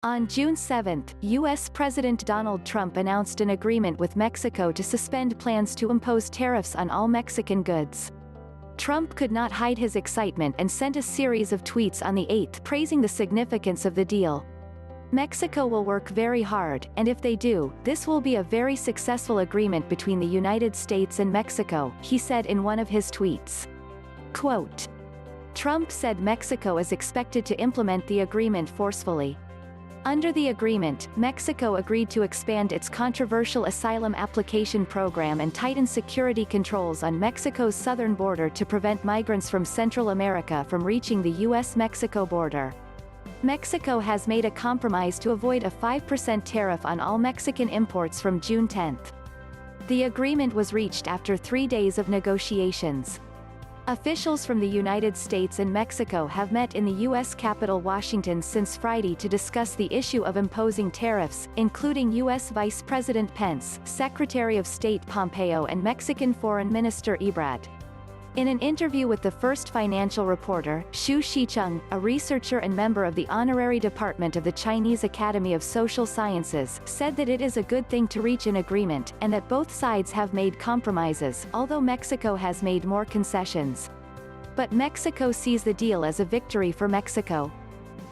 On June 7, U.S. President Donald Trump announced an agreement with Mexico to suspend plans to impose tariffs on all Mexican goods. Trump could not hide his excitement and sent a series of tweets on the 8th praising the significance of the deal. Mexico will work very hard, and if they do, this will be a very successful agreement between the United States and Mexico, he said in one of his tweets. Quote, Trump said Mexico is expected to implement the agreement forcefully. Under the agreement, Mexico agreed to expand its controversial asylum application program and tighten security controls on Mexico's southern border to prevent migrants from Central America from reaching the U.S.-Mexico border. Mexico has made a compromise to avoid a 5% tariff on all Mexican imports from June 10. The agreement was reached after 3 days of negotiations. Officials from the United States and Mexico have met in the U.S. capital Washington since Friday to discuss the issue of imposing tariffs, including U.S. Vice President Pence, Secretary of State Pompeo and Mexican Foreign Minister Ebrard. In an interview with the First Financial Reporter, Xu Xicheng, a researcher and member of the Honorary Department of the Chinese Academy of Social Sciences, said that it is a good thing to reach an agreement, and that both sides have made compromises, although Mexico has made more concessions. But Mexico sees the deal as a victory for Mexico.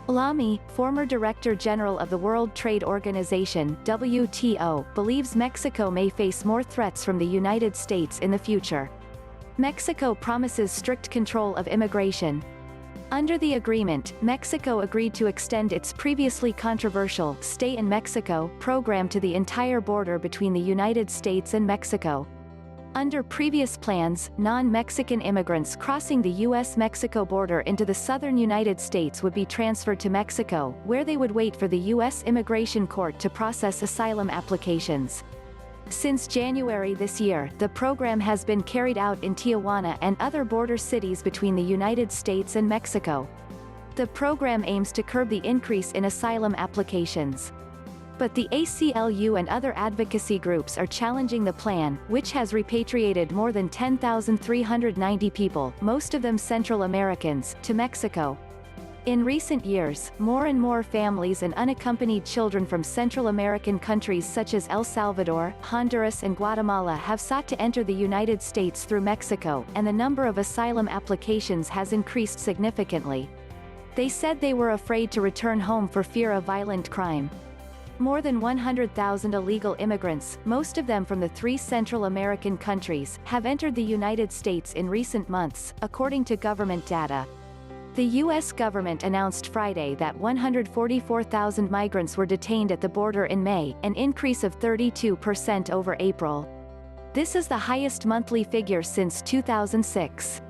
Lamy, former Director General of the World Trade Organization (WTO), believes Mexico may face more threats from the United States in the future. Mexico promises strict control of immigration. Under the agreement, Mexico agreed to extend its previously controversial Stay in Mexico program to the entire border between the United States and Mexico. Under previous plans, non-Mexican immigrants crossing the U.S.-Mexico border into the southern United States would be transferred to Mexico, where they would wait for the U.S. Immigration Court to process asylum applications. Since January this year, the program has been carried out in Tijuana and other border cities between the United States and Mexico. The program aims to curb the increase in asylum applications. But the ACLU and other advocacy groups are challenging the plan, which has repatriated more than 10,390 people, most of them Central Americans, to Mexico. In recent years, more and more families and unaccompanied children from Central American countries such as El Salvador, Honduras and Guatemala have sought to enter the United States through Mexico, and the number of asylum applications has increased significantly. They said they were afraid to return home for fear of violent crime. More than 100,000 illegal immigrants, most of them from the 3 Central American countries, have entered the United States in recent months, according to government data. The U.S. government announced Friday that 144,000 migrants were detained at the border in May, an increase of 32% over April. This is the highest monthly figure since 2006.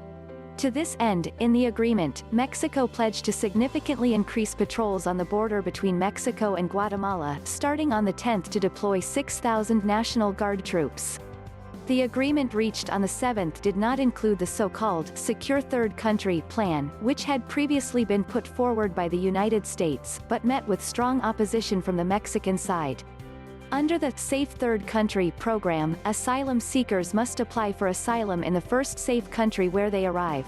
To this end, in the agreement, Mexico pledged to significantly increase patrols on the border between Mexico and Guatemala, starting on the 10th to deploy 6,000 National Guard troops. The agreement reached on the 7th did not include the so-called Secure Third Country plan, which had previously been put forward by the United States, but met with strong opposition from the Mexican side. Under the Safe Third Country program, asylum seekers must apply for asylum in the first safe country where they arrive.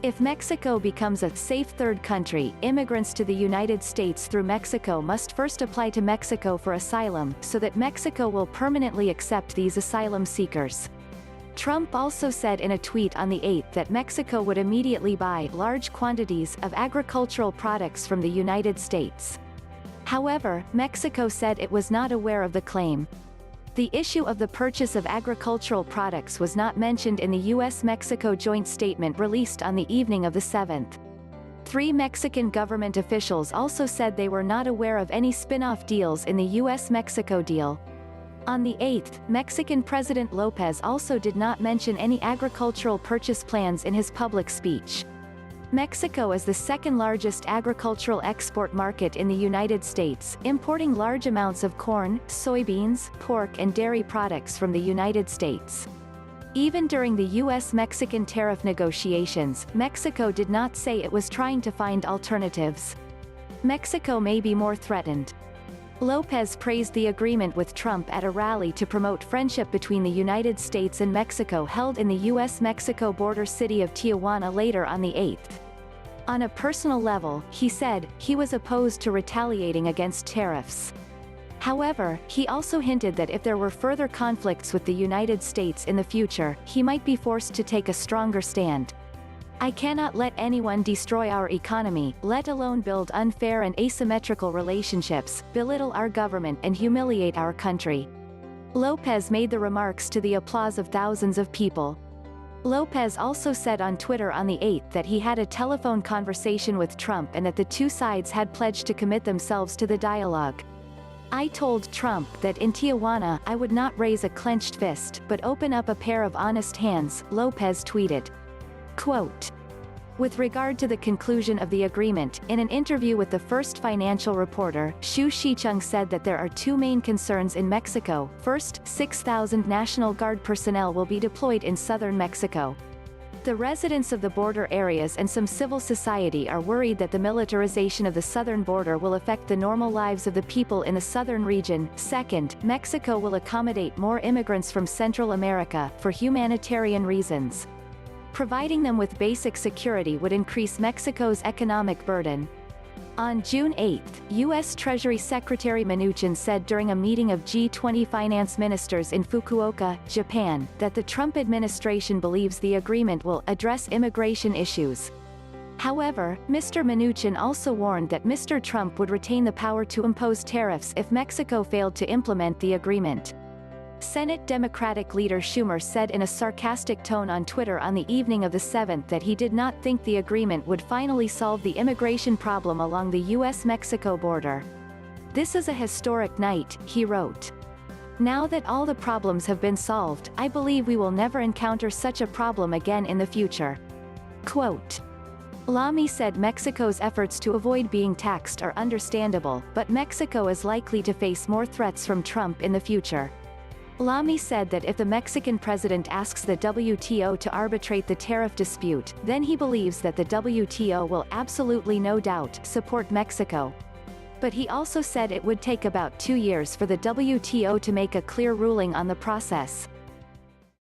If Mexico becomes a safe third country, immigrants to the United States through Mexico must first apply to Mexico for asylum, so that Mexico will permanently accept these asylum seekers. Trump also said in a tweet on the 8th that Mexico would immediately buy large quantities of agricultural products from the United States. However, Mexico said it was not aware of the claim. The issue of the purchase of agricultural products was not mentioned in the U.S.-Mexico joint statement released on the evening of the 7th. 3 Mexican government officials also said they were not aware of any spin-off deals in the U.S.-Mexico deal. On the 8th, Mexican President López also did not mention any agricultural purchase plans in his public speech. Mexico is the second-largest agricultural export market in the United States, importing large amounts of corn, soybeans, pork and dairy products from the United States. Even during the U.S.-Mexican tariff negotiations, Mexico did not say it was trying to find alternatives. Mexico may be more threatened. López praised the agreement with Trump at a rally to promote friendship between the United States and Mexico held in the U.S.-Mexico border city of Tijuana later on the 8th. On a personal level, he said, he was opposed to retaliating against tariffs. However, he also hinted that if there were further conflicts with the United States in the future, he might be forced to take a stronger stand. I cannot let anyone destroy our economy, let alone build unfair and asymmetrical relationships, belittle our government and humiliate our country. Lopez made the remarks to the applause of thousands of people. Lopez also said on Twitter on the 8th that he had a telephone conversation with Trump and that the two sides had pledged to commit themselves to the dialogue. I told Trump that in Tijuana I would not raise a clenched fist but open up a pair of honest hands, Lopez tweeted. Quote. With regard to the conclusion of the agreement, in an interview with the First Financial Reporter, Xu Shicheng said that there are two main concerns in Mexico. First, 6,000 National Guard personnel will be deployed in southern Mexico. The residents of the border areas and some civil society are worried that the militarization of the southern border will affect the normal lives of the people in the southern region. Second, Mexico will accommodate more immigrants from Central America, for humanitarian reasons. Providing them with basic security would increase Mexico's economic burden. On June 8, U.S. Treasury Secretary Mnuchin said during a meeting of G20 finance ministers in Fukuoka, Japan, that the Trump administration believes the agreement will address immigration issues. However, Mr. Mnuchin also warned that Mr. Trump would retain the power to impose tariffs if Mexico failed to implement the agreement. Senate Democratic leader Schumer said in a sarcastic tone on Twitter on the evening of the 7th that he did not think the agreement would finally solve the immigration problem along the U.S.-Mexico border. This is a historic night, he wrote. Now that all the problems have been solved, I believe we will never encounter such a problem again in the future. Quote. Lamy said Mexico's efforts to avoid being taxed are understandable, but Mexico is likely to face more threats from Trump in the future. Lamy said that if the Mexican president asks the WTO to arbitrate the tariff dispute, then he believes that the WTO will absolutely no doubt support Mexico. But he also said it would take about 2 years for the WTO to make a clear ruling on the process.